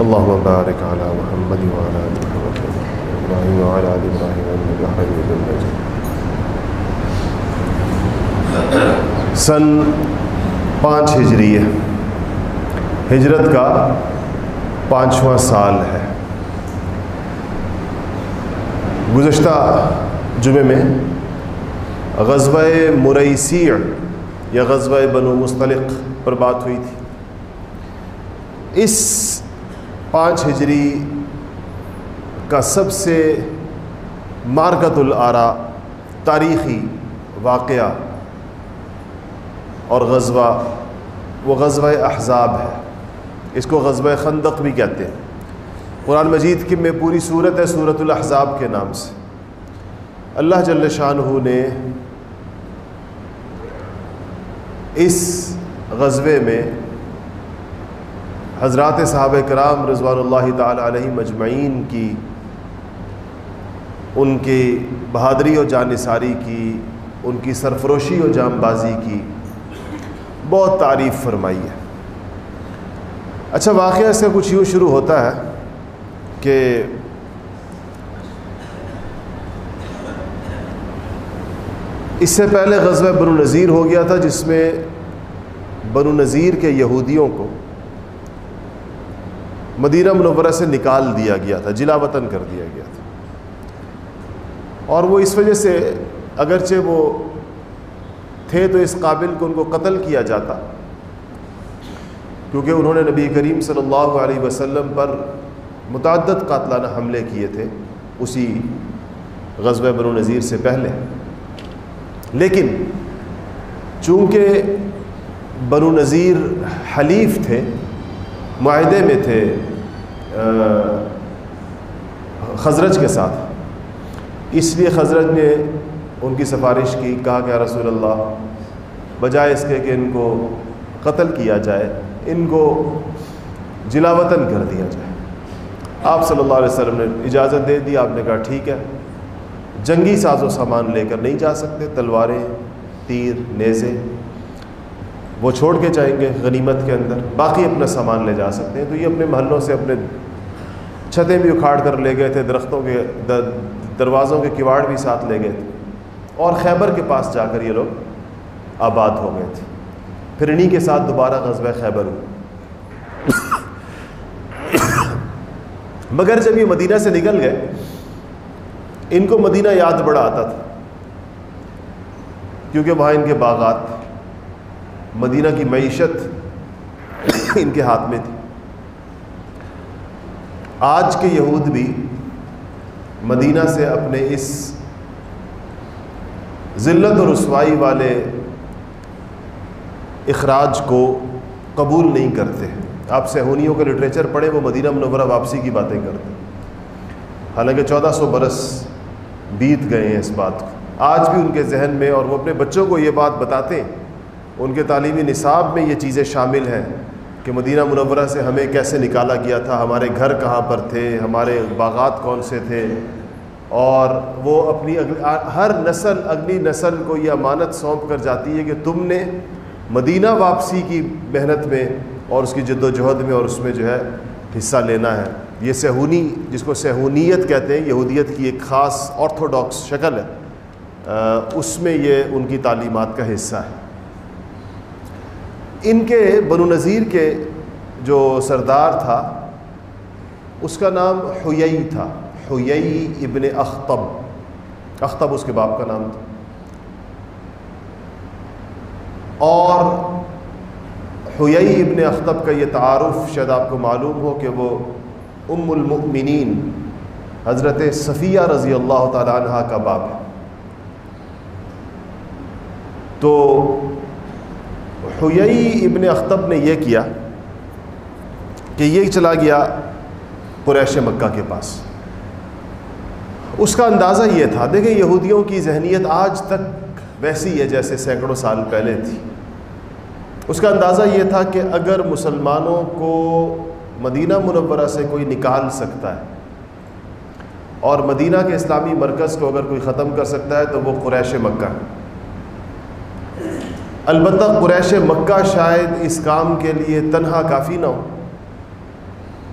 اللهم بارک علی محمد وعلی آل محمد ابراہیم وعلی آل ابراہیم انک حمید مجید۔ سن 5 ہجری ہے، ہجرت کا 5واں سال ہے۔ گزشتہ جمعے میں غزوہ مریسیع یا غزوہ بنو مصطلق پر بات ہوئی تھی۔ اس 5 ہجری کا سب سے معرکۃ الآراء تاریخی واقعہ اور غزوہ وہ غزوہ احزاب ہے۔ اس کو غزوہ خندق بھی کہتے ہیں۔ قرآن مجید کی میں پوری صورت ہے سورۃ الاحزاب کے نام سے۔ اللہ جل شانہ نے اس غزوے میں حضرات صحابہ کرام رضوان اللہ تعالی علیہم اجمعین کی ان کی بہادری و جانثاری کی، ان کی سرفروشی و جام بازی کی بہت تعریف فرمائی ہے۔ اچھا، واقعہ اس کا کچھ یوں شروع ہوتا ہے کہ اس سے پہلے غزوہ بنو نذیر ہو گیا تھا، جس میں بنو نذیر کے یہودیوں کو مدینہ منورہ سے نکال دیا گیا تھا، جلا وطن کر دیا گیا تھا۔ اور وہ اس وجہ سے اگرچہ وہ تھے تو اس قابل کہ ان کو قتل کیا جاتا، کیونکہ انہوں نے نبی کریم صلی اللہ علیہ وسلم پر متعدد قاتلانہ حملے کیے تھے اسی غزوہ بنو نذیر سے پہلے۔ لیکن چونکہ بنو نذیر حلیف تھے، معاہدے میں تھے خزرج کے ساتھ، اس لیے خزرج نے ان کی سفارش کی، کہا کہ یا رسول اللہ، بجائے اس کے کہ ان کو قتل کیا جائے، ان کو جلا وطن کر دیا جائے۔ آپ صلی اللہ علیہ وسلم نے اجازت دے دی۔ آپ نے کہا ٹھیک ہے، جنگی ساز و سامان لے کر نہیں جا سکتے، تلواریں، تیر، نیزے وہ چھوڑ کے جائیں گے غنیمت کے اندر، باقی اپنا سامان لے جا سکتے ہیں۔ تو یہ اپنے محلوں سے اپنے چھتیں بھی اکھاڑ کر لے گئے تھے، درختوں کے دروازوں کے کواڑ بھی ساتھ لے گئے تھے، اور خیبر کے پاس جا کر یہ لوگ آباد ہو گئے تھے۔ پھر انہی کے ساتھ دوبارہ غزوہ خیبر ہوا۔ مگر جب یہ مدینہ سے نکل گئے، ان کو مدینہ یاد بڑا آتا تھا، کیونکہ وہاں ان کے باغات، مدینہ کی معیشت ان کے ہاتھ میں تھی۔ آج کے یہود بھی مدینہ سے اپنے اس ذلت و رسوائی والے اخراج کو قبول نہیں کرتے۔ آپ صہیونیوں کا لٹریچر پڑھیں، وہ مدینہ منورہ واپسی کی باتیں کرتے ہیں، حالانکہ 1400 برس بیت گئے ہیں اس بات کو۔ آج بھی ان کے ذہن میں، اور وہ اپنے بچوں کو یہ بات بتاتے ہیں، ان کے تعلیمی نصاب میں یہ چیزیں شامل ہیں کہ مدینہ منورہ سے ہمیں کیسے نکالا گیا تھا، ہمارے گھر کہاں پر تھے، ہمارے باغات کون سے تھے، اور وہ اپنی ہر نسل اگلی نسل کو یہ امانت سونپ کر جاتی ہے کہ تم نے مدینہ واپسی کی محنت میں اور اس کی جد و جہد میں اور اس میں جو ہے حصہ لینا ہے۔ یہ صہیونی، جس کو صہیونیت کہتے ہیں، یہودیت کی ایک خاص آرتھوڈاکس شکل ہے، اس میں یہ ان کی تعلیمات کا حصہ ہے۔ ان کے بنو نذیر کے جو سردار تھا، اس کا نام حیی تھا، حیی ابن اخطب۔ اخطب اس کے باپ کا نام تھا۔ اور حیی ابن اخطب کا یہ تعارف شاید آپ کو معلوم ہو کہ وہ ام المؤمنین حضرت صفیہ رضی اللہ تعالی عنہ کا باپ ہے۔ تو حیی ابن اخطب نے یہ کیا کہ یہ چلا گیا قریش مکہ کے پاس۔ اس کا اندازہ یہ تھا، دیکھیں یہودیوں کی ذہنیت آج تک ویسی ہے جیسے سینکڑوں سال پہلے تھی۔ اس کا اندازہ یہ تھا کہ اگر مسلمانوں کو مدینہ منورہ سے کوئی نکال سکتا ہے اور مدینہ کے اسلامی مرکز کو اگر کوئی ختم کر سکتا ہے تو وہ قریش مکہ ہے۔ البتہ قریش مکہ شاید اس کام کے لیے تنہا کافی نہ ہو،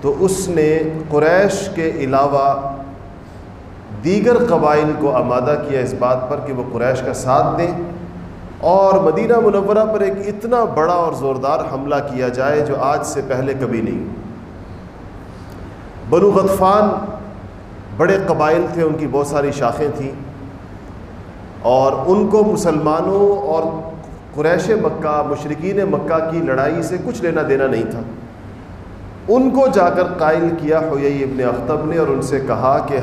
تو اس نے قریش کے علاوہ دیگر قبائل کو آمادہ کیا اس بات پر کہ وہ قریش کا ساتھ دیں اور مدینہ منورہ پر ایک اتنا بڑا اور زوردار حملہ کیا جائے جو آج سے پہلے کبھی نہیں۔ بنو غطفان بڑے قبائل تھے، ان کی بہت ساری شاخیں تھیں، اور ان کو مسلمانوں اور قریش مکہ، مشرکین مکہ کی لڑائی سے کچھ لینا دینا نہیں تھا۔ ان کو جا کر قائل کیا حیی ابن اخطب نے اور ان سے کہا کہ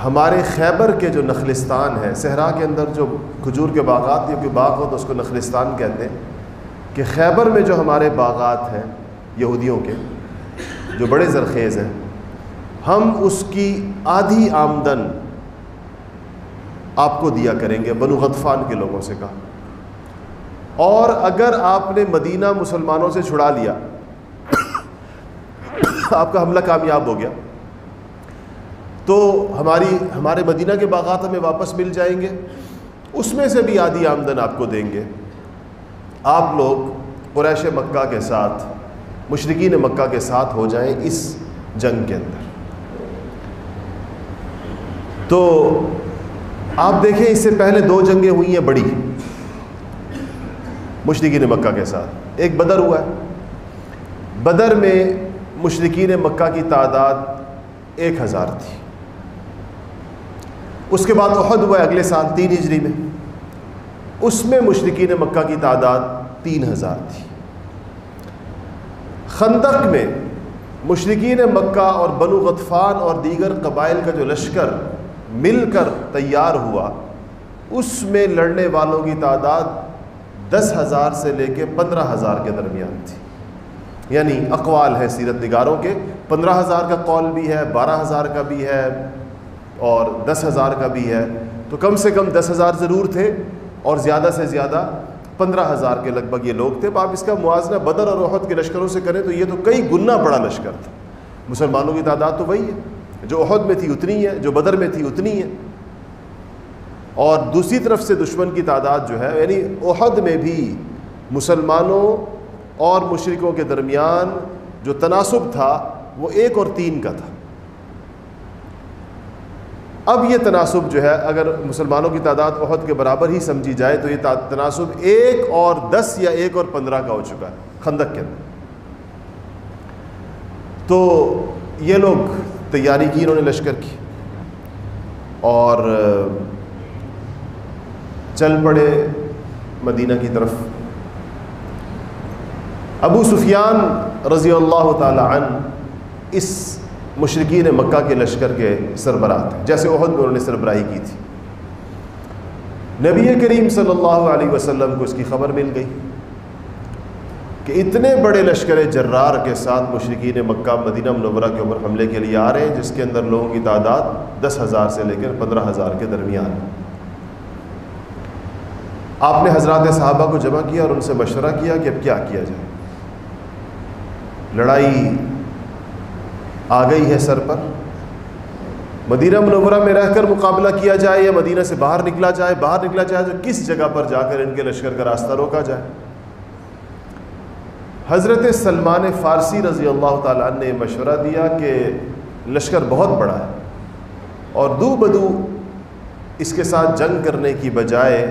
ہمارے خیبر کے جو نخلستان ہے، صحرا کے اندر جو کھجور کے باغات، یہ کوئی باغ ہو تو اس کو نخلستان کہتے ہیں، کہ خیبر میں جو ہمارے باغات ہیں یہودیوں کے جو بڑے زرخیز ہیں، ہم اس کی آدھی آمدن آپ کو دیا کریں گے۔ بنو غطفان کے لوگوں سے کہا، اور اگر آپ نے مدینہ مسلمانوں سے چھڑا لیا، آپ کا حملہ کامیاب ہو گیا، تو ہمارے مدینہ کے باغات ہمیں واپس مل جائیں گے، اس میں سے بھی آدھی آمدن آپ کو دیں گے۔ آپ لوگ قریش مکہ کے ساتھ، مشرکین مکہ کے ساتھ ہو جائیں اس جنگ کے اندر۔ تو آپ دیکھیں اس سے پہلے 2 جنگیں ہوئی ہیں بڑی مشرکین مکہ کے ساتھ۔ ایک بدر ہوا ہے، بدر میں مشرکین مکہ کی تعداد 1000 تھی۔ اس کے بعد احد ہوا ہے اگلے سال 3 ہجری میں، اس میں مشرکین مکہ کی تعداد 3000 تھی۔ خندق میں مشرکین مکہ اور بنو غطفان اور دیگر قبائل کا جو لشکر مل کر تیار ہوا، اس میں لڑنے والوں کی تعداد 10,000 سے لے کے 15,000 کے درمیان تھی۔ یعنی اقوال ہے سیرت نگاروں کے، 15,000 کا قول بھی ہے، 12,000 کا بھی ہے اور 10,000 کا بھی ہے، تو کم سے کم 10,000 ضرور تھے اور زیادہ سے زیادہ 15,000 کے لگ بھگ یہ لوگ تھے۔ آپ اس کا موازنہ بدر اور احد کے لشکروں سے کریں تو یہ تو کئی گنا بڑا لشکر تھا۔ مسلمانوں کی تعداد تو وہی ہے، جو احد میں تھی اتنی ہے، جو بدر میں تھی اتنی ہے، اور دوسری طرف سے دشمن کی تعداد جو ہے، یعنی احد میں بھی مسلمانوں اور مشرکوں کے درمیان جو تناسب تھا وہ 1 اور 3 کا تھا۔ اب یہ تناسب جو ہے اگر مسلمانوں کی تعداد احد کے برابر ہی سمجھی جائے تو یہ تناسب 1 اور 10 یا 1 اور 15 کا ہو چکا ہے خندق کے اندر۔ تو یہ لوگ تیاری کی، انہوں نے لشکر کی اور چل پڑے مدینہ کی طرف۔ ابو سفیان رضی اللہ تعالی عنہ اس مشرکین مکہ کے لشکر کے سربراہ تھے، جیسے احد میں انہوں نے سربراہی کی تھی۔ نبی کریم صلی اللہ علیہ وسلم کو اس کی خبر مل گئی کہ اتنے بڑے لشکر جرار کے ساتھ مشرکین مکہ مدینہ منورہ کے اوپر حملے کے لیے آ رہے ہیں، جس کے اندر لوگوں کی تعداد 10,000 سے لے کر 15,000 کے درمیان۔ آپ نے حضرات صحابہ کو جمع کیا اور ان سے مشورہ کیا کہ اب کیا کیا جائے۔ لڑائی آ گئی ہے سر پر، مدینہ منورہ میں رہ کر مقابلہ کیا جائے یا مدینہ سے باہر نکلا جائے تو کس جگہ پر جا کر ان کے لشکر کا راستہ روکا جائے۔ حضرت سلمان فارسی رضی اللہ تعالیٰ عنہ نے مشورہ دیا کہ لشکر بہت بڑا ہے اور دو بدو اس کے ساتھ جنگ کرنے کی بجائے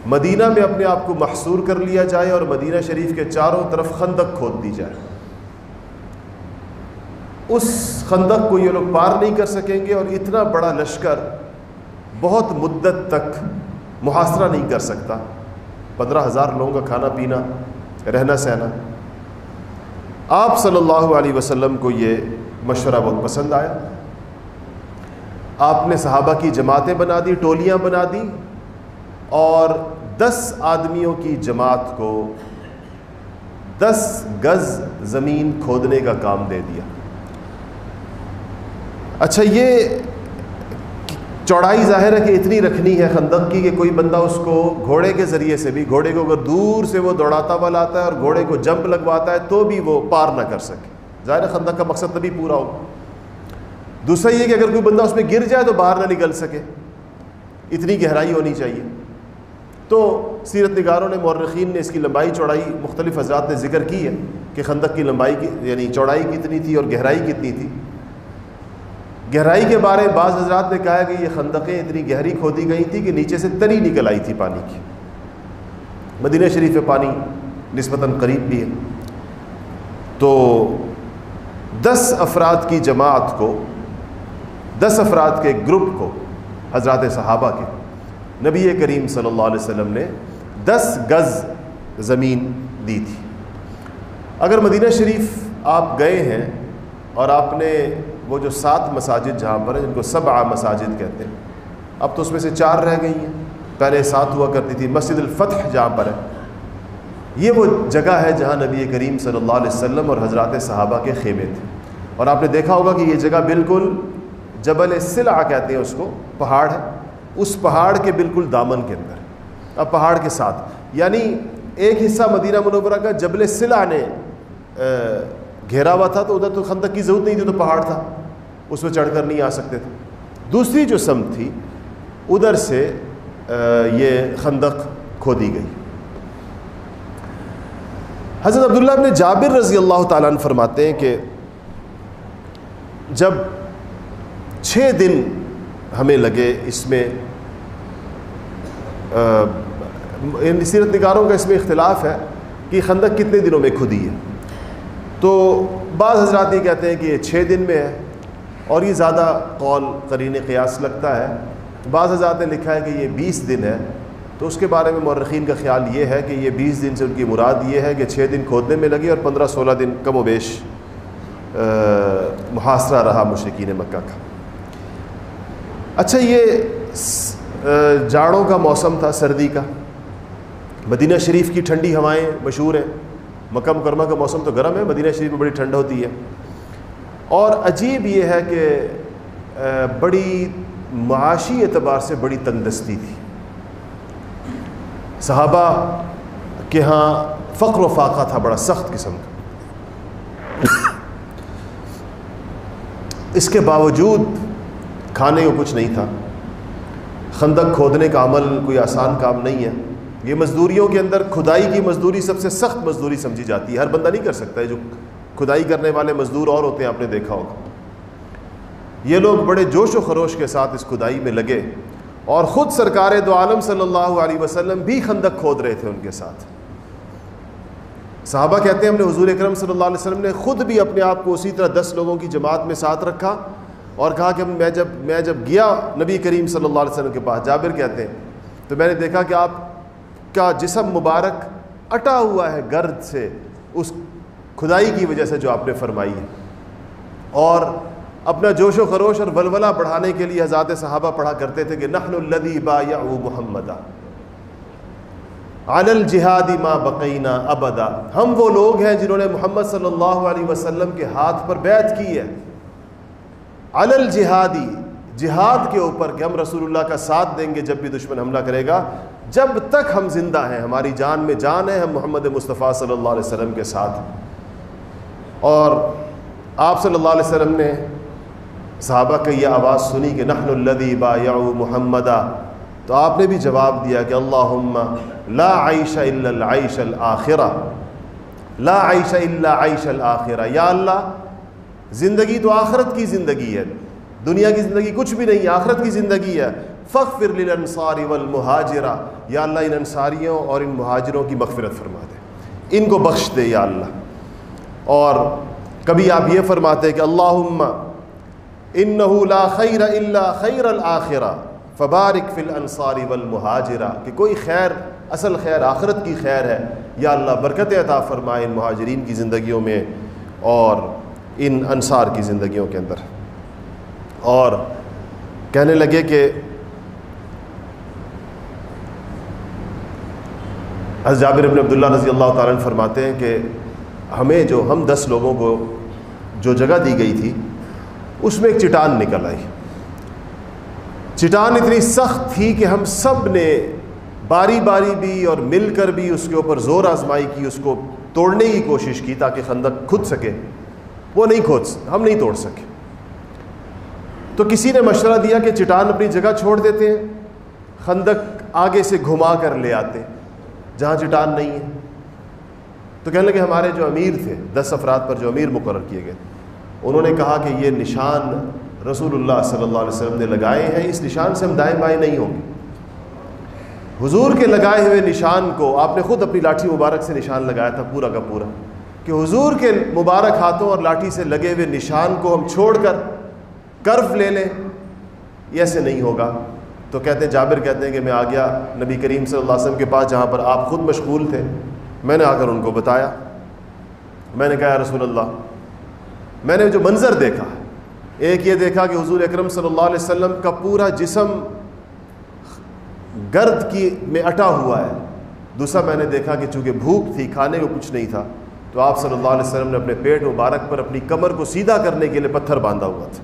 مدینہ میں اپنے آپ کو محصور کر لیا جائے اور مدینہ شریف کے چاروں طرف خندق کھود دی جائے۔ اس خندق کو یہ لوگ پار نہیں کر سکیں گے اور اتنا بڑا لشکر بہت مدت تک محاصرہ نہیں کر سکتا، 15,000 لوگوں کا کھانا پینا، رہنا سہنا۔ آپ صلی اللہ علیہ وسلم کو یہ مشورہ بہت پسند آیا۔ آپ نے صحابہ کی جماعتیں بنا دی، ٹولیاں بنا دی اور 10 آدمیوں کی جماعت کو 10 گز زمین کھودنے کا کام دے دیا۔ اچھا، یہ چوڑائی ظاہر ہے کہ اتنی رکھنی ہے خندق کی کہ کوئی بندہ اس کو گھوڑے کے ذریعے سے بھی، گھوڑے کو اگر دور سے وہ دوڑاتا ہوا لاتا ہے اور گھوڑے کو جمپ لگواتا ہے تو بھی وہ پار نہ کر سکے۔ ظاہر ہے خندق کا مقصد تبھی پورا ہو۔ دوسرا یہ کہ اگر کوئی بندہ اس میں گر جائے تو باہر نہ نکل سکے، اتنی گہرائی ہونی چاہیے۔ تو سیرت نگاروں نے، مورخین نے اس کی لمبائی چوڑائی مختلف حضرات نے ذکر کی ہے کہ خندق کی لمبائی کی یعنی چوڑائی کتنی تھی اور گہرائی کتنی تھی۔ گہرائی کے بارے میں بعض حضرات نے کہا ہے کہ یہ خندقیں اتنی گہری کھودی گئی تھی کہ نیچے سے تری نکل آئی تھی پانی کی۔ مدینہ شریف میں پانی نسبتاً قریب بھی ہے، تو 10 افراد کی جماعت کو، 10 افراد کے گروپ کو حضرات صحابہ کے نبی کریم صلی اللہ علیہ وسلم نے 10 گز زمین دی تھی۔ اگر مدینہ شریف آپ گئے ہیں اور آپ نے وہ جو 7 مساجد جہاں پر ہیں، جن کو 7 مساجد کہتے ہیں، اب تو اس میں سے 4 رہ گئی ہیں، پہلے 7 ہوا کرتی تھی۔ مسجد الفتح جہاں پر ہے، یہ وہ جگہ ہے جہاں نبی کریم صلی اللہ علیہ وسلم اور حضرات صحابہ کے خیمے تھے۔ اور آپ نے دیکھا ہوگا کہ یہ جگہ بالکل جبل سلع کہتے ہیں اس کو، پہاڑ ہے، اس پہاڑ کے بالکل دامن کے اندر، اب پہاڑ کے ساتھ، یعنی ایک حصہ مدینہ منورہ کا جبل سلع نے گھیرا ہوا تھا، تو ادھر تو خندق کی ضرورت نہیں تھی، تو پہاڑ تھا، اس میں چڑھ کر نہیں آ سکتے تھے۔ دوسری جو سمت تھی ادھر سے یہ خندق کھودی گئی۔ حضرت عبداللہ بن جابر رضی اللہ تعالیٰ عنہ فرماتے ہیں کہ جب 6 دن ہمیں لگے اس میں، سیرت نگاروں کا اس میں اختلاف ہے کہ خندق کتنے دنوں میں کھدی ہے، تو بعض حضرات یہ کہتے ہیں کہ یہ 6 دن میں ہے، اور یہ زیادہ قول قرین قیاس لگتا ہے۔ بعض حضرات نے لکھا ہے کہ یہ 20 دن ہے، تو اس کے بارے میں مورخین کا خیال یہ ہے کہ یہ 20 دن سے ان کی مراد یہ ہے کہ 6 دن کھودنے میں لگے اور 15-16 دن کم و بیش محاصرہ رہا مشرکین مکہ کا۔ اچھا، یہ جاڑوں کا موسم تھا، سردی کا، مدینہ شریف کی ٹھنڈی ہوائیں مشہور ہیں، مکہ مکرمہ کا موسم تو گرم ہے، مدینہ شریف میں بڑی ٹھنڈ ہوتی ہے۔ اور عجیب یہ ہے کہ بڑی معاشی اعتبار سے بڑی تنگدستی تھی، صحابہ کے ہاں فقر و فاقہ تھا بڑا سخت قسم کا، اس کے باوجود کھانے کو کچھ نہیں تھا۔ خندق کھودنے کا عمل کوئی آسان کام نہیں ہے، یہ مزدوریوں کے اندر کھدائی کی مزدوری سب سے سخت مزدوری سمجھی جاتی ہے، ہر بندہ نہیں کر سکتا ہے، جو کھدائی کرنے والے مزدور اور ہوتے ہیں، آپ نے دیکھا ہوگا۔ یہ لوگ بڑے جوش و خروش کے ساتھ اس کھدائی میں لگے، اور خود سرکار دو عالم صلی اللہ علیہ وسلم بھی خندق کھود رہے تھے ان کے ساتھ۔ صحابہ کہتے ہیں ہم نے حضور اکرم صلی اللہ علیہ وسلم نے خود بھی اپنے آپ کو اسی طرح 10 لوگوں کی جماعت میں ساتھ رکھا، اور کہا کہ میں جب گیا نبی کریم صلی اللہ علیہ وسلم کے پاس، جابر کہتے ہیں، تو میں نے دیکھا کہ آپ کا جسم مبارک اٹا ہوا ہے گرد سے، اس کھدائی کی وجہ سے جو آپ نے فرمائی ہے۔ اور اپنا جوش و خروش اور ولولہ بڑھانے کے لیے حضرات صحابہ پڑھا کرتے تھے کہ نحن الذی بایعوا محمدا علی الجہاد ما بقینا ابدا، ہم وہ لوگ ہیں جنہوں نے محمد صلی اللہ علیہ وسلم کے ہاتھ پر بیعت کی ہے، علی الجہادی، جہاد کے اوپر، کہ ہم رسول اللہ کا ساتھ دیں گے جب بھی دشمن حملہ کرے گا، جب تک ہم زندہ ہیں، ہماری جان میں جان ہے، ہم محمد مصطفیٰ صلی اللہ علیہ وسلم کے ساتھ ہیں۔ اور آپ صلی اللہ علیہ وسلم نے صحابہ کی یہ آواز سنی کہ نحن الذی بایعوا محمدا، تو آپ نے بھی جواب دیا کہ اللہم لا عیش الا العیش الآخرہ، لا عیش الا عیش الآخرہ، یا اللہ زندگی تو آخرت کی زندگی ہے، دنیا کی زندگی کچھ بھی نہیں، آخرت کی زندگی ہے، فاغفر للانصار والمہاجرہ، یا اللہ ان انصاریوں اور ان مہاجروں کی مغفرت فرما دے، ان کو بخش دے یا اللہ۔ اور کبھی آپ یہ فرماتے کہ اللہم انہ لا خیر الا خیر الآخرہ فبارک فی الانصار والمہاجرہ، کہ کوئی خیر، اصل خیر آخرت کی خیر ہے، یا اللہ برکت عطا فرمائے ان مہاجرین کی زندگیوں میں اور ان انصار کی زندگیوں کے اندر۔ اور کہنے لگے کہ حضرت جابر بن عبداللہ رضی اللہ تعالیٰ عنہ فرماتے ہیں کہ ہم 10 لوگوں کو جو جگہ دی گئی تھی اس میں ایک چٹان نکل آئی، چٹان اتنی سخت تھی کہ ہم سب نے باری باری بھی اور مل کر بھی اس کے اوپر زور آزمائی کی، اس کو توڑنے کی کوشش کی تاکہ خندق کھد سکے، وہ ہم نہیں توڑ سکے۔ تو کسی نے مشورہ دیا کہ چٹان اپنی جگہ چھوڑ دیتے ہیں، خندق آگے سے گھما کر لے آتے جہاں چٹان نہیں ہے. تو کہنے لگے ہمارے جو امیر تھے 10 افراد پر جو امیر مقرر کیے گئے, انہوں نے کہا کہ یہ نشان رسول اللہ صلی اللہ علیہ وسلم نے لگائے ہیں, اس نشان سے ہم دائیں بائیں نہیں ہوں گے. حضور کے لگائے ہوئے نشان کو آپ نے خود اپنی لاٹھی مبارک سے نشان لگایا تھا پورا کا پورا, کہ حضور کے مبارک ہاتھوں اور لاٹھی سے لگے ہوئے نشان کو ہم چھوڑ کر کرف لے لیں, یہ ایسے نہیں ہوگا. تو کہتے ہیں, جابر کہتے ہیں کہ میں آ گیا نبی کریم صلی اللہ علیہ وسلم کے پاس جہاں پر آپ خود مشغول تھے. میں نے آ کر ان کو بتایا, میں نے کہا یا رسول اللہ, میں نے جو منظر دیکھا, ایک یہ دیکھا کہ حضور اکرم صلی اللہ علیہ وسلم کا پورا جسم گرد کی میں اٹا ہوا ہے. دوسرا میں نے دیکھا کہ چونکہ بھوک تھی, کھانے کو کچھ نہیں تھا, تو آپ صلی اللہ علیہ وسلم نے اپنے پیٹ مبارک پر اپنی کمر کو سیدھا کرنے کے لیے پتھر باندھا ہوا تھا.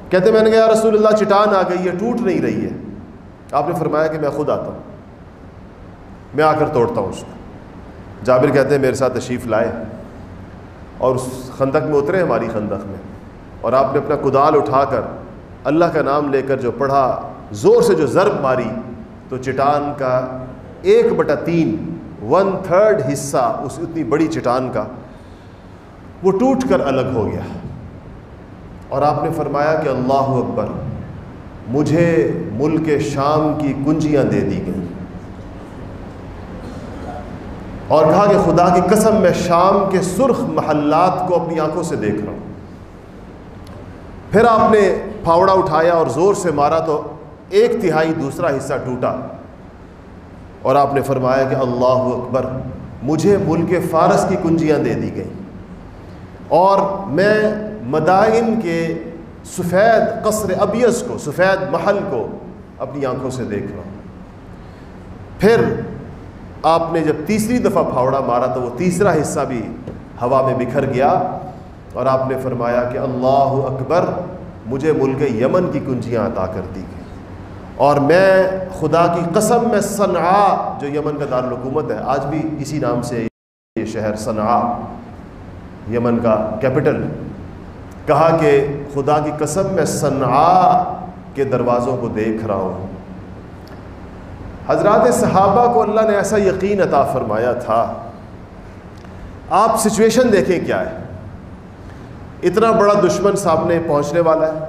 کہتے میں نے کہا یا رسول اللہ چٹان آ گئی ہے, ٹوٹ نہیں رہی ہے. آپ نے فرمایا کہ میں خود آتا ہوں, میں آ کر توڑتا ہوں اس کو. جابر کہتے ہیں میرے ساتھ تشریف لائے اور اس خندق میں اترے, ہماری خندق میں, اور آپ نے اپنا کدال اٹھا کر اللہ کا نام لے کر جو پڑھا, زور سے جو ضرب ماری, تو چٹان کا 1/3 1/3 حصہ اس اتنی بڑی چٹان کا وہ ٹوٹ کر الگ ہو گیا. اور آپ نے فرمایا کہ اللہ اکبر, مجھے ملک شام کی کنجیاں دے دی گئیں, اور کہا کہ خدا کی قسم میں شام کے سرخ محلات کو اپنی آنکھوں سے دیکھ رہا ہوں. پھر آپ نے پھاوڑا اٹھایا اور زور سے مارا تو 1/3 دوسرا حصہ ٹوٹا, اور آپ نے فرمایا کہ اللہ اکبر, مجھے ملک فارس کی کنجیاں دے دی گئیں, اور میں مدائن کے سفید قصر ابیض کو, سفید محل کو اپنی آنکھوں سے دیکھ رہا ہوں. پھر آپ نے جب تیسری دفعہ پھاوڑا مارا تو وہ تیسرا حصہ بھی ہوا میں بکھر گیا, اور آپ نے فرمایا کہ اللہ اکبر, مجھے ملک یمن کی کنجیاں عطا کر دی گئی, اور میں خدا کی قسم میں صنعاء جو یمن کا دارالحکومت ہے, آج بھی اسی نام سے یہ شہر صنعاء یمن کا کیپٹل, کہا کہ خدا کی قسم میں صنعاء کے دروازوں کو دیکھ رہا ہوں. حضرات صحابہ کو اللہ نے ایسا یقین عطا فرمایا تھا. آپ سچویشن دیکھیں کیا ہے, اتنا بڑا دشمن سامنے پہنچنے والا ہے,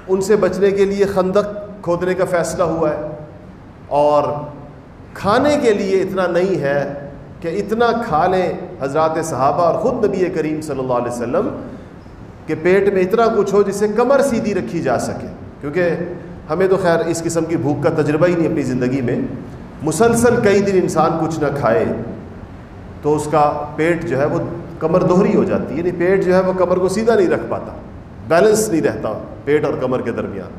ان سے بچنے کے لیے خندق کھودنے کا فیصلہ ہوا ہے, اور کھانے کے لیے اتنا نہیں ہے کہ اتنا کھا لیں حضرات صحابہ اور خود نبی کریم صلی اللہ علیہ وسلم کہ پیٹ میں اتنا کچھ ہو جس سے کمر سیدھی رکھی جا سکے. کیونکہ ہمیں تو خیر اس قسم کی بھوک کا تجربہ ہی نہیں اپنی زندگی میں. مسلسل کئی دن انسان کچھ نہ کھائے تو اس کا پیٹ جو ہے وہ کمر دوہری ہو جاتی ہے, یعنی پیٹ جو ہے وہ کمر کو سیدھا نہیں رکھ پاتا, بیلنس نہیں رہتا پیٹ اور کمر کے درمیان.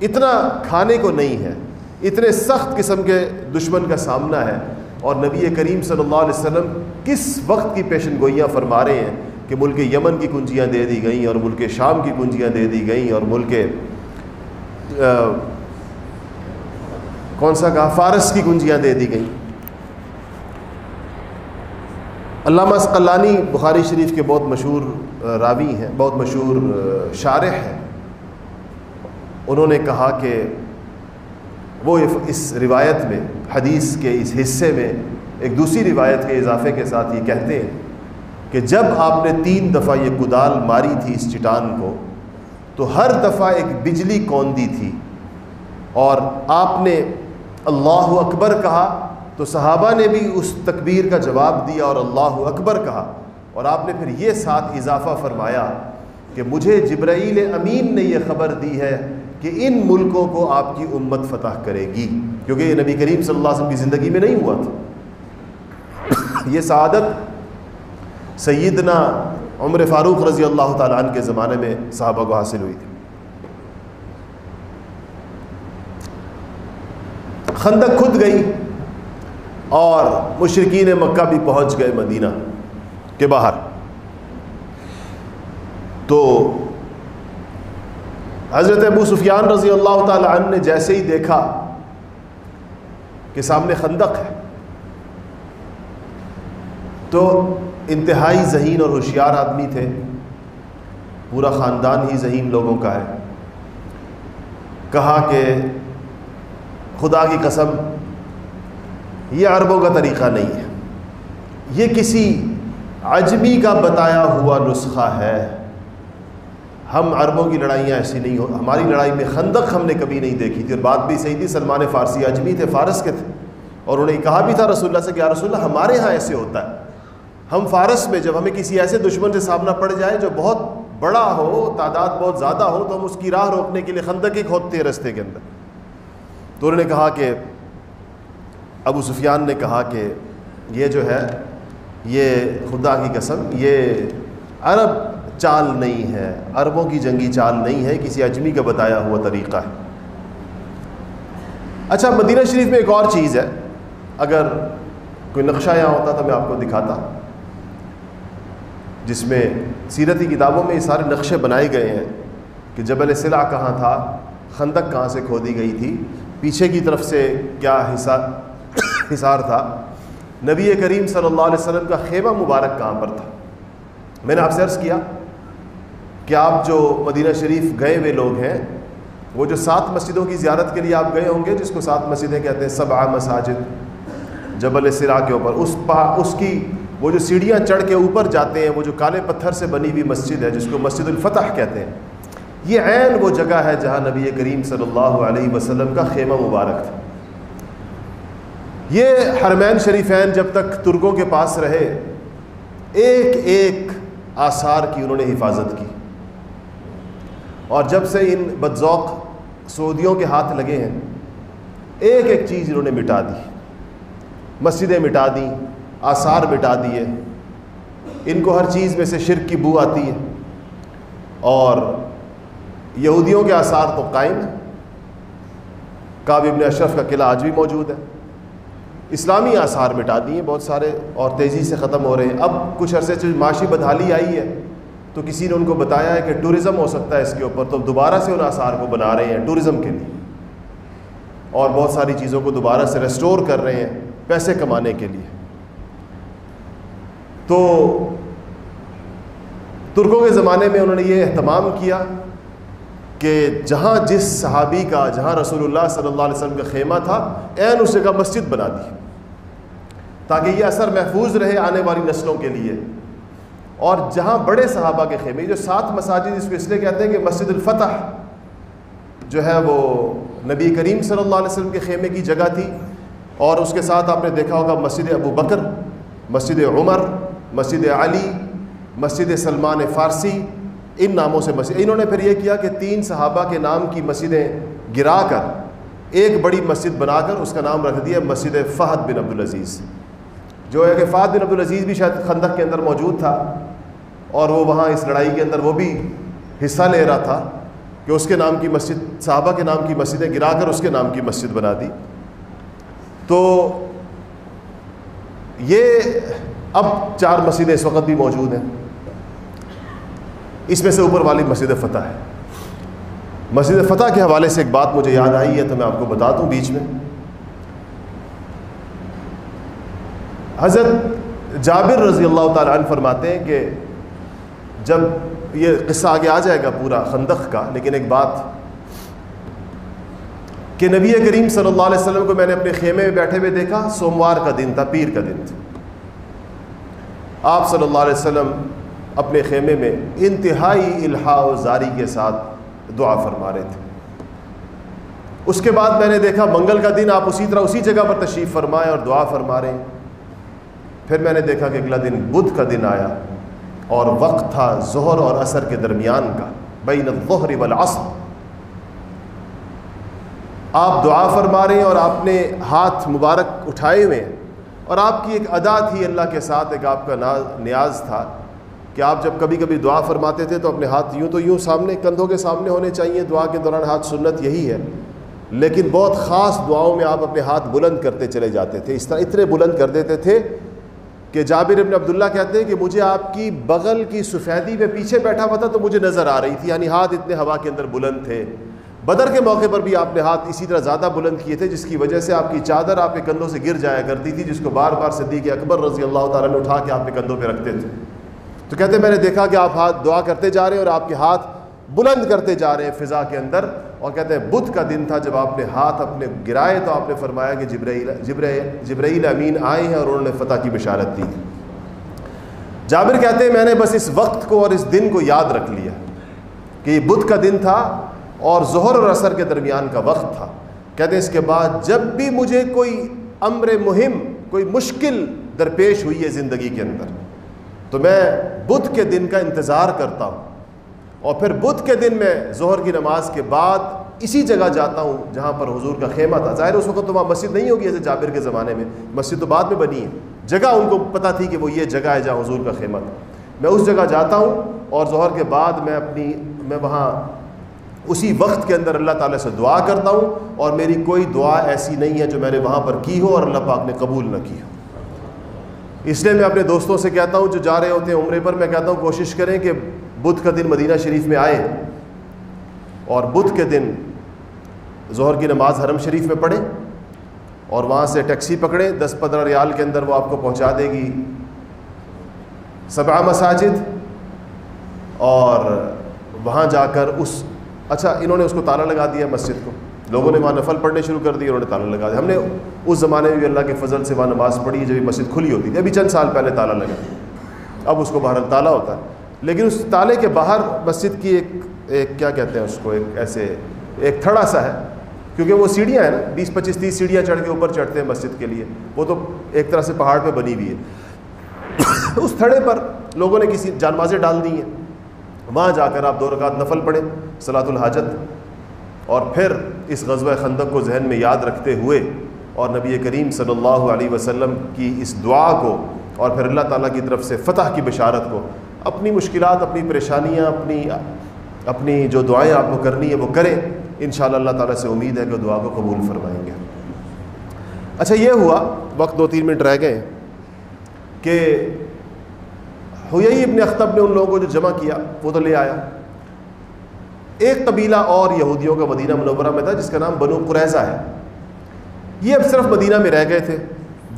اتنا کھانے کو نہیں ہے, اتنے سخت قسم کے دشمن کا سامنا ہے, اور نبی کریم صلی اللہ علیہ وسلم کس وقت کی پیشن گوئیاں فرما رہے ہیں کہ ملک یمن کی کنجیاں دے دی گئیں, اور ملک شام کی کنجیاں دے دی گئیں, اور ملک کون سا کہا, فارس کی کنجیاں دے دی گئیں. علامہ عسقلانی بخاری شریف کے بہت مشہور راوی ہیں, بہت مشہور شارح ہیں. انہوں نے کہا کہ وہ اس روایت میں, حدیث کے اس حصے میں ایک دوسری روایت کے اضافے کے ساتھ یہ کہتے ہیں کہ جب آپ نے 3 دفعہ یہ کدال ماری تھی اس چٹان کو, تو ہر دفعہ ایک بجلی کوندی تھی, اور آپ نے اللہ اکبر کہا تو صحابہ نے بھی اس تکبیر کا جواب دیا اور اللہ اکبر کہا, اور آپ نے پھر یہ ساتھ اضافہ فرمایا کہ مجھے جبرائیل امین نے یہ خبر دی ہے کہ ان ملکوں کو آپ کی امت فتح کرے گی, کیونکہ یہ نبی کریم صلی اللہ علیہ وسلم کی زندگی میں نہیں ہوا تھا. یہ سعادت سیدنا عمر فاروق رضی اللہ تعالیٰ عنہ کے زمانے میں صحابہ کو حاصل ہوئی تھی. خندق کھد گئی اور مشرکین مکہ بھی پہنچ گئے مدینہ کے باہر. تو حضرت ابو سفیان رضی اللہ تعالی عنہ نے جیسے ہی دیکھا کہ سامنے خندق ہے تو انتہائی ذہین اور ہوشیار آدمی تھے, پورا خاندان ہی ذہین لوگوں کا ہے. کہا کہ خدا کی قسم یہ عربوں کا طریقہ نہیں ہے، یہ کسی عجمی کا بتایا ہوا نسخہ ہے، ہم عربوں کی لڑائیاں ایسی نہیں ہو، ہماری لڑائی میں خندق ہم نے کبھی نہیں دیکھی تھی۔ اور بات بھی صحیح تھی، سلمان فارسی عجمی تھے، فارس کے تھے، اور انہوں نے کہا بھی تھا رسول اللہ سے کہ یا رسول اللہ ہمارے ہاں ایسے ہوتا ہے، ہم فارس میں جب ہمیں کسی ایسے دشمن سے سامنا پڑ جائے جو بہت بڑا ہو، تعداد بہت زیادہ ہو، تو ہم اس کی راہ روکنے کے لیے خندق ایک ہوتے ہیں رستے کے اندر۔ تو انہوں نے کہا کہ ابو سفیان نے کہا کہ یہ جو ہے یہ خدا کی قسم یہ عرب چال نہیں ہے، عربوں کی جنگی چال نہیں ہے، کسی عجمی کا بتایا ہوا طریقہ ہے۔ اچھا، مدینہ شریف میں ایک اور چیز ہے، اگر کوئی نقشہ یہاں ہوتا تو میں آپ کو دکھاتا، جس میں سیرتی کتابوں میں یہ سارے نقشے بنائے گئے ہیں کہ جبل سلع کہاں تھا، خندق کہاں سے کھودی گئی تھی، پیچھے کی طرف سے کیا حصار تھا، نبی کریم صلی اللہ علیہ وسلم کا خیمہ مبارک کہاں پر تھا۔ میں نے آپ سے عرض کیا کہ آپ جو مدینہ شریف گئے ہوئے لوگ ہیں، وہ جو 7 مسجدوں کی زیارت کے لیے آپ گئے ہوں گے، جس کو 7 مسجدیں کہتے ہیں، 7 مساجد جبل سلع کے اوپر، اس کی وہ جو سیڑھیاں چڑھ کے اوپر جاتے ہیں، وہ جو کالے پتھر سے بنی ہوئی مسجد ہے جس کو مسجد الفتح کہتے ہیں، یہ عین وہ جگہ ہے جہاں نبی کریم صلی اللہ علیہ وسلم کا خیمہ مبارک تھا۔ یہ حرمین شریفین جب تک ترکوں کے پاس رہے، ایک ایک آثار کی انہوں نے حفاظت کی، اور جب سے ان بدذوق سعودیوں کے ہاتھ لگے ہیں، ایک ایک چیز انہوں نے مٹا دی، مسجدیں مٹا دیں، آثار مٹا دیے، ان کو ہر چیز میں سے شرک کی بو آتی ہے، اور یہودیوں کے آثار تو قائم ہیں، کعب ابن اشرف کا قلعہ آج بھی موجود ہے، اسلامی آثار مٹا دیے بہت سارے، اور تیزی سے ختم ہو رہے ہیں۔ اب کچھ عرصے سے معاشی بدحالی آئی ہے، تو کسی نے ان کو بتایا ہے کہ ٹورزم ہو سکتا ہے اس کے اوپر، تو دوبارہ سے ان آثار کو بنا رہے ہیں ٹورزم کے لیے، اور بہت ساری چیزوں کو دوبارہ سے ریسٹور کر رہے ہیں پیسے کمانے کے لیے۔ تو ترکوں کے زمانے میں انہوں نے یہ اہتمام کیا کہ جہاں جس صحابی کا، جہاں رسول اللہ صلی اللہ علیہ وسلم کا خیمہ تھا، عین اس جگہ مسجد بنا دی، تاکہ یہ اثر محفوظ رہے آنے والی نسلوں کے لیے۔ اور جہاں بڑے صحابہ کے خیمے، جو 7 مساجد اس کو اس لیے کہتے ہیں کہ مسجد الفتح جو ہے وہ نبی کریم صلی اللہ علیہ وسلم کے خیمے کی جگہ تھی، اور اس کے ساتھ آپ نے دیکھا ہوگا مسجد ابو بکر، مسجد عمر، مسجد علی، مسجد سلمان فارسی، ان ناموں سے مسجد۔ انہوں نے پھر یہ کیا کہ 3 صحابہ کے نام کی مسجدیں گرا کر ایک بڑی مسجد بنا کر اس کا نام رکھ دیا مسجد فہد بن عبدالعزیز، جو ہے کہ فہد بن عبدالعزیز بھی شاید خندق کے اندر موجود تھا، اور وہ وہاں اس لڑائی کے اندر وہ بھی حصہ لے رہا تھا، کہ اس کے نام کی مسجد، صحابہ کے نام کی مسجدیں گرا کر اس کے نام کی مسجد بنا دی۔ تو یہ اب 4 مسجدیں اس وقت بھی موجود ہیں، اس میں سے اوپر والی مسجد فتح ہے۔ مسجد فتح کے حوالے سے ایک بات مجھے یاد آئی ہے، تو میں آپ کو بتا دوں بیچ میں۔ حضرت جابر رضی اللہ تعالیٰ عنہ فرماتے ہیں کہ جب یہ قصہ آگے آ جائے گا پورا خندق کا، لیکن ایک بات کہ نبی کریم صلی اللہ علیہ وسلم کو میں نے اپنے خیمے میں بیٹھے ہوئے دیکھا، سوموار کا دن تھا، پیر کا دن تھا، آپ صلی اللہ علیہ وسلم اپنے خیمے میں انتہائی الحاح و زاری کے ساتھ دعا فرما رہے تھے۔ اس کے بعد میں نے دیکھا منگل کا دن آپ اسی طرح اسی جگہ پر تشریف فرمائے اور دعا فرما رہے ہیں۔ پھر میں نے دیکھا کہ اگلا دن بدھ کا دن آیا، اور وقت تھا ظہر اور عصر کے درمیان کا، بین الظہر والعصر، آپ دعا فرما رہے ہیں اور آپ نے ہاتھ مبارک اٹھائے ہوئے ہیں، اور آپ کی ایک ادا تھی اللہ کے ساتھ، ایک آپ کا نیاز تھا کہ آپ جب کبھی کبھی دعا فرماتے تھے تو اپنے ہاتھ یوں تو یوں سامنے، کندھوں کے سامنے ہونے چاہیے دعا کے دوران، ہاتھ سنت یہی ہے، لیکن بہت خاص دعاؤں میں آپ اپنے ہاتھ بلند کرتے چلے جاتے تھے، اس طرح اتنے بلند کر دیتے تھے کہ جابر ابن عبداللہ کہتے ہیں کہ مجھے آپ کی بغل کی سفیدی میں پیچھے بیٹھا ہوا تھا تو مجھے نظر آ رہی تھی، یعنی ہاتھ اتنے ہوا کے اندر بلند تھے۔ بدر کے موقع پر بھی آپ نے ہاتھ اسی طرح زیادہ بلند کیے تھے، جس کی وجہ سے آپ کی چادر آپ کے کندھوں سے گر جایا کرتی تھی، جس کو بار بار صدیق اکبر رضی اللہ تعالیٰ نے اٹھا کے آپ کے کندھوں پہ رکھتے تھے۔ تو کہتے ہیں میں نے دیکھا کہ آپ ہاتھ دعا کرتے جا رہے ہیں اور آپ کے ہاتھ بلند کرتے جا رہے ہیں فضا کے اندر، اور کہتے ہیں بدھ کا دن تھا جب آپ نے ہاتھ اپنے گرائے تو آپ نے فرمایا کہ جبرائیل امین آئے ہیں اور انہوں نے فتح کی بشارت دی۔ جابر کہتے ہیں میں نے بس اس وقت کو اور اس دن کو یاد رکھ لیا کہ یہ بدھ کا دن تھا اور ظہر اور عصر کے درمیان کا وقت تھا۔ کہتے ہیں اس کے بعد جب بھی مجھے کوئی امر مہم، کوئی مشکل درپیش ہوئی ہے زندگی کے اندر، تو میں بدھ کے دن کا انتظار کرتا ہوں، اور پھر بدھ کے دن میں ظہر کی نماز کے بعد اسی جگہ جاتا ہوں جہاں پر حضور کا خیمہ تھا۔ ظاہر اس وقت تو وہاں مسجد نہیں ہوگی، جیسے جابر کے زمانے میں مسجد تو بعد میں بنی ہے، جگہ ان کو پتہ تھی کہ وہ یہ جگہ ہے جہاں حضور کا خیمہ تھا۔ میں اس جگہ جاتا ہوں اور ظہر کے بعد میں وہاں اسی وقت کے اندر اللہ تعالیٰ سے دعا کرتا ہوں، اور میری کوئی دعا ایسی نہیں ہے جو میں نے وہاں پر کی ہو اور اللہ پاک نے قبول نہ کی ہو۔ اس لیے میں اپنے دوستوں سے کہتا ہوں جو جا رہے ہوتے ہیں عمرے پر، میں کہتا ہوں کوشش کریں کہ بدھ کا دن مدینہ شریف میں آئے اور بدھ کے دن ظہر کی نماز حرم شریف میں پڑھیں، اور وہاں سے ٹیکسی پکڑیں، 10-15 ریال کے اندر وہ آپ کو پہنچا دے گی 7 مساجد، اور وہاں جا کر اچھا انہوں نے اس کو تالا لگا دیا مسجد کو، لوگوں نے وہاں نفل پڑھنے شروع کر دیے، انہوں نے تالا لگا دیا۔ ہم نے اس زمانے میں بھی اللہ کے فضل سے وہاں نماز پڑھی جب یہ مسجد کھلی ہوتی تھی، ابھی چند سال پہلے تالا لگا، اب اس کو بہرحال تالا ہوتا ہے، لیکن اس تالے کے باہر مسجد کی ایک کیا کہتے ہیں اس کو، ایک تھڑا سا ہے، کیونکہ وہ سیڑھیاں ہیں نا، 20-25-30 سیڑھیاں چڑھ کے اوپر چڑھتے ہیں مسجد کے لیے، وہ تو ایک طرح سے پہاڑ پہ بنی ہوئی ہے۔ اس تھڑے پر لوگوں نے کسی جانمازیں ڈال دی ہیں، وہاں جا کر آپ 2 رکعت نفل پڑھیں صلاۃ الحاجت، اور پھر اس غزوہ خندق کو ذہن میں یاد رکھتے ہوئے اور نبی کریم صلی اللہ علیہ وسلم کی اس دعا کو اور پھر اللہ تعالیٰ کی طرف سے فتح کی بشارت کو، اپنی مشکلات، اپنی پریشانیاں، اپنی جو دعائیں آپ کو کرنی ہے وہ کریں، انشاءاللہ اللہ تعالیٰ سے امید ہے کہ دعا کو قبول فرمائیں گے۔ اچھا یہ ہوا، وقت 2-3 منٹ رہ گئے کہ حیی ابن اخطب نے ان لوگوں کو جو جمع کیا وہ تو لے آیا۔ ایک قبیلہ اور یہودیوں کا مدینہ منورہ میں تھا جس کا نام بنو قریظہ ہے، یہ اب صرف مدینہ میں رہ گئے تھے۔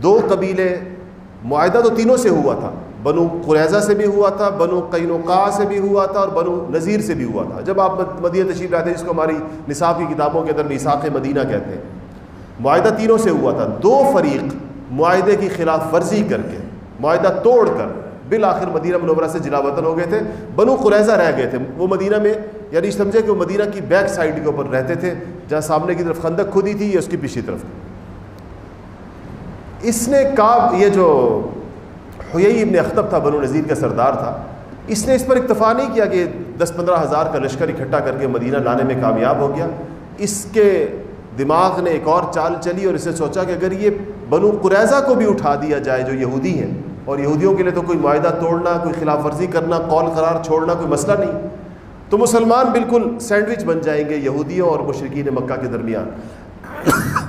2 قبیلے، معاہدہ تو تینوں سے ہوا تھا، بنو قریظہ سے بھی ہوا تھا، بنو قینقاع سے بھی ہوا تھا، اور بنو نذیر سے بھی ہوا تھا۔ جب آپ مدینہ تشریف لاتے ہیں، جس کو ہماری نصاب کی کتابوں کے اندر میثاق مدینہ کہتے ہیں، معاہدہ تینوں سے ہوا تھا۔ 2 فریق معاہدے کی خلاف ورزی کر کے، معاہدہ توڑ کر بالآخر مدینہ منورہ سے جلا وطن ہو گئے تھے۔ بنو قریظہ رہ گئے تھے، وہ مدینہ میں، یعنی سمجھے کہ وہ مدینہ کی بیک سائڈ کے اوپر رہتے تھے، جہاں سامنے کی طرف خندق کھودی تھی، یہ اس کی پچھلی طرف۔ اس نے یہ جو حیی ابن اخطب تھا، بنو نذیر کا سردار تھا، اس نے اس پر اکتفا نہیں کیا کہ 10-15 ہزار کا لشکر اکٹھا کر کے مدینہ لانے میں کامیاب ہو گیا۔ اس کے دماغ نے ایک اور چال چلی اور اسے سوچا کہ اگر یہ بنو قریظہ کو بھی اٹھا دیا جائے جو یہودی ہیں، اور یہودیوں کے لیے تو کوئی معاہدہ توڑنا، کوئی خلاف ورزی کرنا، قول قرار چھوڑنا کوئی مسئلہ نہیں، تو مسلمان بالکل سینڈوچ بن جائیں گے یہودیوں اور مشرکین مکہ کے درمیان۔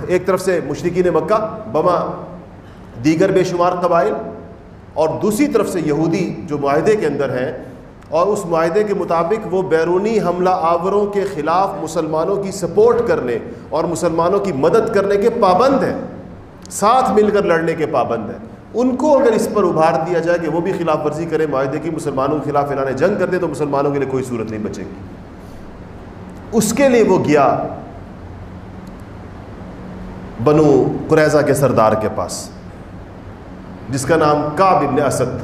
ایک طرف سے مشرکین مکہ بما دیگر بے شمار قبائل، اور دوسری طرف سے یہودی جو معاہدے کے اندر ہیں، اور اس معاہدے کے مطابق وہ بیرونی حملہ آوروں کے خلاف مسلمانوں کی سپورٹ کرنے اور مسلمانوں کی مدد کرنے کے پابند ہیں، ساتھ مل کر لڑنے کے پابند ہیں۔ ان کو اگر اس پر ابھار دیا جائے کہ وہ بھی خلاف ورزی کرے، معاہدے کی، مسلمانوں کے خلاف اعلان جنگ کر دے، تو مسلمانوں کے لیے کوئی صورت نہیں بچے گی۔ اس کے لیے وہ گیا بنو قریظہ کے سردار کے پاس، جس کا نام کعب ابن اسد۔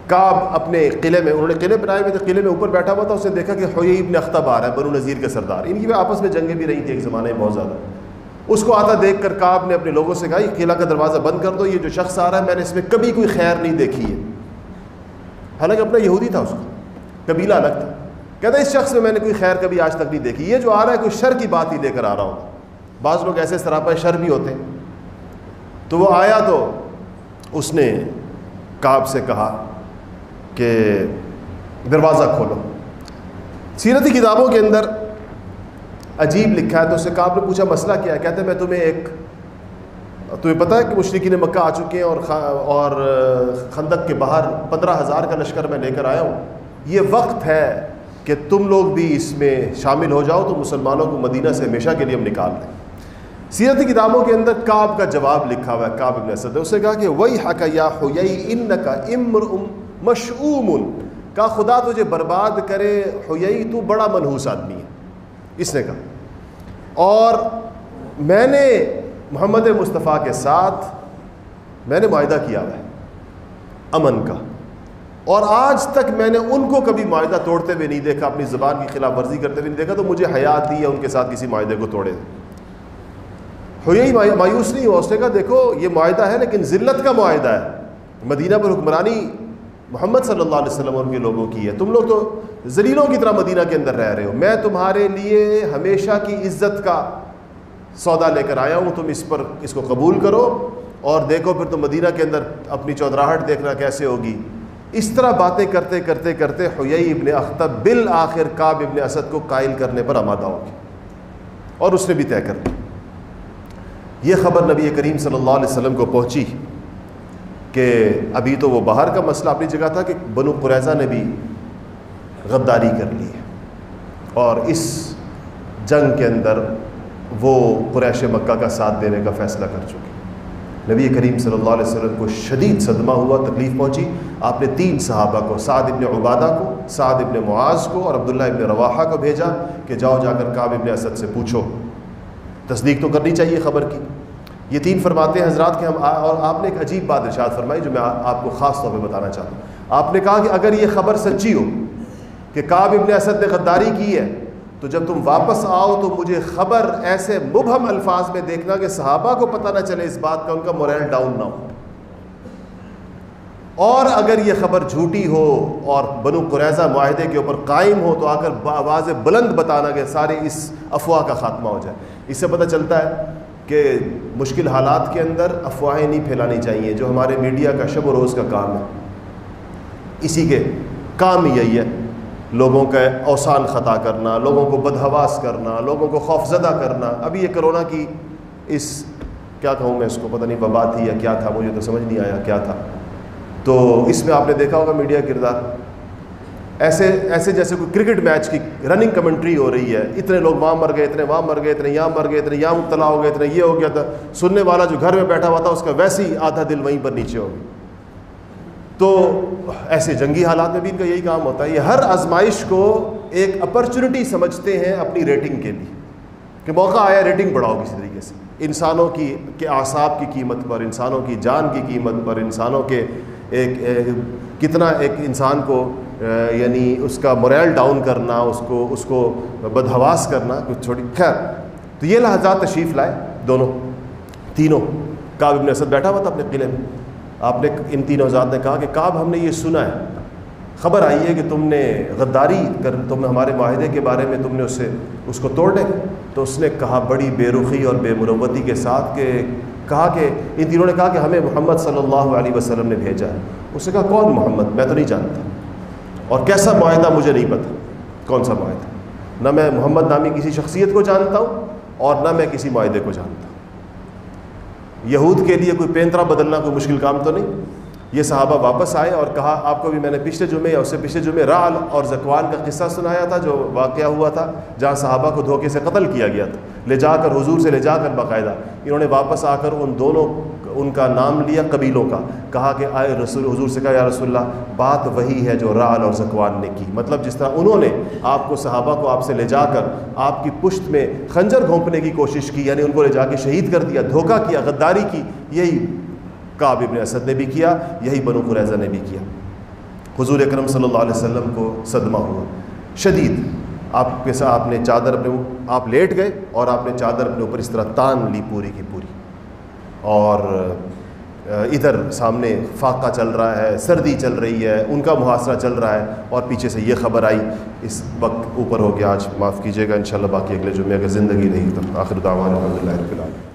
کعب اپنے قلعے میں، انہوں نے قلعے بنائے ہوئے تھے، قلعے میں اوپر بیٹھا ہوا تھا، اس نے دیکھا کہ حیی ابن اخطب آ رہا ہے، بنو نذیر کے سردار، ان کی آپس میں جنگیں بھی رہی تھی ایک زمانے میں بہت زیادہ۔ اس کو آتا دیکھ کر کعب نے اپنے لوگوں سے کہا یہ قلعہ کا دروازہ بند کر دو، یہ جو شخص آ رہا ہے میں نے اس میں کبھی کوئی خیر نہیں دیکھی ہے۔ حالانکہ اپنا یہودی تھا، اس کا قبیلہ الگ تھا، کہتا ہے اس شخص میں نے کوئی خیر کبھی آج تک نہیں دیکھی، یہ جو آ رہا ہے کوئی شر کی بات ہی لے کر آ رہا ہوگا۔ بعض لوگ ایسے سراپا شر بھی ہوتے ہیں۔ تو وہ آیا تو اس نے کعب سے کہا کہ دروازہ کھولو۔ سیرتی کتابوں کے اندر عجیب لکھا ہے، تو اس سے کعب نے پوچھا مسئلہ کیا ہے؟ کہتے ہیں میں تمہیں پتہ ہے کہ مشرکین مکہ آ چکے ہیں اور خندق کے باہر 15,000 کا لشکر میں لے کر آیا ہوں، یہ وقت ہے کہ تم لوگ بھی اس میں شامل ہو جاؤ، تو مسلمانوں کو مدینہ سے ہمیشہ کے لیے ہم نکال دیں۔ سیرتی کتابوں کے اندر کعب کا جواب لکھا ہوا ہے، کعب ابن اسد نے اس سے کہا کہ وَيْحَكَ يَا حُيَيْ إِنَّكَ امْرُؤٌ مَشْؤُومٌ کہا خدا تجھے برباد کرے حیی، تو بڑا منحوس آدمی ہے، اس نے کہا، اور میں نے محمد مصطفیٰ کے ساتھ میں نے معاہدہ کیا ہوا ہے امن کا، اور آج تک میں نے ان کو کبھی معاہدہ توڑتے ہوئے نہیں دیکھا، اپنی زبان کی خلاف ورزی کرتے ہوئے نہیں دیکھا، تو مجھے حیا آتی ہے ان کے ساتھ کسی معاہدے کو توڑے۔ حیی مایوس نہیں ہوا، اس نے کہا دیکھو یہ معاہدہ ہے لیکن ذلت کا معاہدہ ہے، مدینہ پر حکمرانی محمد صلی اللہ علیہ وسلم اور ان کے لوگوں کی ہے، تم لوگ تو ذلیلوں کی طرح مدینہ کے اندر رہ رہے ہو، میں تمہارے لیے ہمیشہ کی عزت کا سودا لے کر آیا ہوں، تم اس کو قبول کرو اور دیکھو پھر تم مدینہ کے اندر اپنی چودراہٹ دیکھنا کیسے ہوگی۔ اس طرح باتیں کرتے کرتے کرتے حیی ابن اخطب بالآخر کعب ابن اسد کو قائل کرنے پر آمادہ ہو گیا، اور اس نے بھی طے کر لی۔ یہ خبر نبی کریم صلی اللہ علیہ وسلم کو پہنچی کہ ابھی تو وہ باہر کا مسئلہ اپنی جگہ تھا کہ بنو قریظہ نے بھی غداری کر لی ہے، اور اس جنگ کے اندر وہ قریش مکہ کا ساتھ دینے کا فیصلہ کر چکے۔ نبی کریم صلی اللہ علیہ وسلم کو شدید صدمہ ہوا، تکلیف پہنچی۔ آپ نے 3 صحابہ کو، سعد ابن عبادہ کو، سعد ابن معاذ کو اور عبداللہ ابن رواحہ کو بھیجا کہ جاؤ جا کر کعب ابن اسد سے پوچھو، تصدیق تو کرنی چاہیے خبر کی۔ یہ 3 فرماتے ہیں حضرات کہ ہم، اور آپ نے ایک عجیب بات ارشاد فرمائی جو میں آپ کو خاص طور پہ بتانا چاہتا ہوں۔ آپ نے کہا کہ اگر یہ خبر سچی ہو کہ کعب ابن اسد نے غداری کی ہے تو جب تم واپس آؤ تو مجھے خبر ایسے مبہم الفاظ میں دیکھنا کہ صحابہ کو پتہ نہ چلے اس بات کا، ان کا موریل ڈاؤن نہ ہو، اور اگر یہ خبر جھوٹی ہو اور بنو قریظہ معاہدے کے اوپر قائم ہو تو آ کر آواز بلند بتانا کہ سارے اس افواہ کا خاتمہ ہو جائے۔ اس سے پتہ چلتا ہے کہ مشکل حالات کے اندر افواہیں نہیں پھیلانی چاہیے، جو ہمارے میڈیا کا شب و روز کا کام ہے، اسی کے کام یہی ہے، لوگوں کا اوسان خطا کرنا، لوگوں کو بدحواس کرنا، لوگوں کو خوفزدہ کرنا۔ ابھی یہ کرونا کی اس کیا کہوں میں اس کو، پتہ نہیں وبا تھی یا کیا تھا، مجھے تو سمجھ نہیں آیا کیا تھا، تو اس میں آپ نے دیکھا ہوگا میڈیا کردار ایسے جیسے کوئی کرکٹ میچ کی رننگ کمنٹری ہو رہی ہے، اتنے لوگ وہاں مر گئے، اتنے وہاں مر گئے، اتنے یہاں مر گئے، اتنے یہاں مبتلا ہو گئے، اتنے یہ ہو گیا تھا، سننے والا جو گھر میں بیٹھا ہوا تھا اس کا ویسے ہی آدھا دل وہیں پر نیچے ہو گیا۔ تو ایسے جنگی حالات میں بھی ان کا یہی کام ہوتا ہے، یہ ہر آزمائش کو ایک اپرچونٹی سمجھتے ہیں اپنی ریٹنگ کے لیے، کہ موقع آیا ریٹنگ بڑھاؤ کسی طریقے سے، انسانوں کے اعصاب کی قیمت پر، انسانوں کی جان کی قیمت پر، انسانوں کے کتنا ایک انسان کو یعنی اس کا موریل ڈاؤن کرنا، اس کو بدحواس کرنا کچھ چھوٹی خیر۔ تو یہ لحظات تشریف لائے تینوں۔ کعب ابن اسد بیٹھا ہوا تھا اپنے قلعے میں، آپ نے ان تینوں حضرات نے کہا کہ کعب ہم نے یہ سنا ہے، خبر آئی ہے کہ تم نے غداری کر، تم ہمارے معاہدے کے بارے میں تم نے اس کو توڑنے۔ تو اس نے کہا بڑی بے رخی اور بے مروتی کے ساتھ کہ ان تینوں نے کہا کہ ہمیں محمد صلی اللہ علیہ وسلم نے بھیجا ہے۔ اس نے کہا کون محمد؟ میں تو نہیں جانتا، اور کیسا معاہدہ مجھے نہیں پتہ، کون سا معاہدہ، نہ میں محمد نامی کسی شخصیت کو جانتا ہوں اور نہ میں کسی معاہدے کو جانتا ہوں۔ یہود کے لیے کوئی پینترا بدلنا کوئی مشکل کام تو نہیں۔ یہ صحابہ واپس آئے اور کہا، آپ کو بھی میں نے پچھلے جمعے یا اس سے پچھلے جمعے رعل اور ذکوان کا قصہ سنایا تھا، جو واقعہ ہوا تھا جہاں صحابہ کو دھوکے سے قتل کیا گیا تھا، لے جا کر حضور سے لے جا کر باقاعدہ انہوں نے واپس آ کر ان کا نام لیا قبیلوں کا، کہا کہ آئے رسول، حضور سے کہا یا رسول اللہ بات وہی ہے جو رعل اور ذکوان نے کی، مطلب جس طرح انہوں نے آپ کو، صحابہ کو آپ سے لے جا کر آپ کی پشت میں خنجر گھونپنے کی کوشش کی، یعنی ان کو لے جا کے شہید کر دیا، دھوکہ کیا، غداری کی، یہی کعب ابن اسد نے بھی کیا، یہی بنو قریظہ نے بھی کیا۔ حضور اکرم صلی اللہ علیہ وسلم کو صدمہ ہوا شدید، آپ کے ساتھ آپ نے چادر اپنے، آپ لیٹ گئے اور آپ نے چادر اپنے اوپر اس طرح تان لی پوری کی پوری، اور ادھر سامنے فاقہ چل رہا ہے، سردی چل رہی ہے، ان کا محاصرہ چل رہا ہے، اور پیچھے سے یہ خبر آئی، اس وقت اوپر ہو گیا۔ آج معاف کیجیے گا، انشاءاللہ باقی اگلے جمعے اگر زندگی رہی تو۔ آخر دعوانا الحمدللہ رب العالمین۔